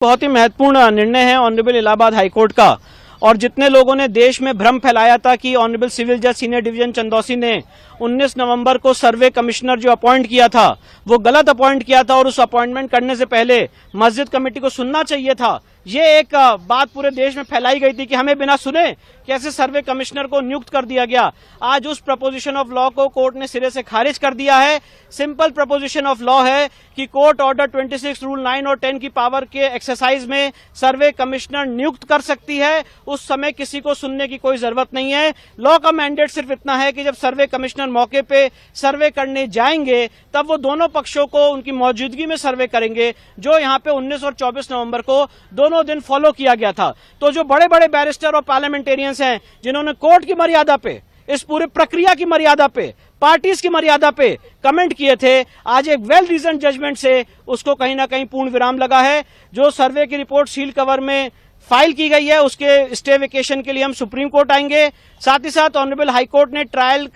बहुत ही महत्वपूर्ण निर्णय है ऑनरेबल इलाहाबाद हाईकोर्ट का। और जितने लोगों ने देश में भ्रम फैलाया था कि ऑनरेबल सिविल जज सीनियर डिवीजन चंदौसी ने 19 नवंबर को सर्वे कमिश्नर जो अपॉइंट किया था वो गलत अपॉइंट किया था और उस अपॉइंटमेंट करने से पहले मस्जिद कमेटी को सुनना चाहिए था, ये एक बात पूरे देश में फैलाई गई थी कि हमें बिना सुने कैसे सर्वे कमिश्नर को नियुक्त कर दिया गया। आज उस प्रपोजिशन ऑफ लॉ को कोर्ट ने सिरे से खारिज कर दिया है। सिंपल प्रपोजिशन ऑफ लॉ है कि कोर्ट ऑर्डर 26 रूल 9 और 10 की पावर के एक्सरसाइज में सर्वे कमिश्नर नियुक्त कर सकती है। उस समय किसी को सुनने की कोई जरूरत नहीं है। लॉ का मैंडेट सिर्फ इतना है कि जब सर्वे कमिश्नर मौके पे सर्वे करने जाएंगे तब वो दोनों पक्षों को उनकी मौजूदगी में सर्वे करेंगे, जो यहाँ पे 19 और 24 नवंबर को दोनों दिन फॉलो किया गया था। तो जो बड़े बड़े बैरिस्टर और पार्लियामेंटेरियंस हैं जिन्होंने कोर्ट की मर्यादा पे, इस पूरी प्रक्रिया की मर्यादा पे, पार्टीज की मर्यादा पे कमेंट किए थे, आज एक वेल रीजन जजमेंट से उसको कहीं ना कहीं पूर्ण विराम लगा है। जो सर्वे की रिपोर्ट सील कवर में फाइल की गई है उसके स्टे वेकेशन के लिए हम सुप्रीम कोर्ट आएंगे। साथ ही साथ ऑनरेबल हाई कोर्ट ने ट्रायल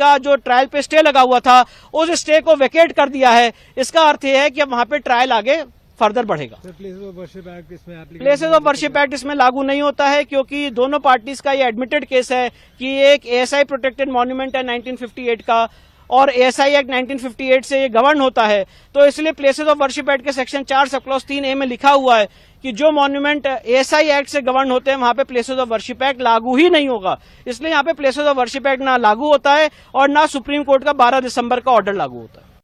पे स्टे लगा हुआ था उस स्टे को वेकेट कर दिया है। इसका अर्थ यह है कि अब वहां पे ट्रायल आगे फर्दर बढ़ेगा। प्लेसेस ऑफ वर्शिप एक्ट इसमें लागू नहीं होता है क्योंकि दोनों पार्टीज का ये एडमिटेड केस है कि एक एएसआई प्रोटेक्टेड मॉन्यूमेंट है 1958 का और एएसआई एक्ट 1958 से ये गवर्न होता है। तो इसलिए प्लेसेस ऑफ वर्शिप एक्ट के सेक्शन 4 सब क्लॉज 3A में लिखा हुआ है कि जो मॉन्यूमेंट एएसआई एक्ट से गवर्न होते हैं वहां पे प्लेसेस ऑफ वर्शिप एक्ट लागू ही नहीं होगा। इसलिए यहाँ पे प्लेसेस ऑफ वर्शिप एक्ट ना लागू होता है और ना सुप्रीम कोर्ट का 12 दिसंबर का ऑर्डर लागू होता है।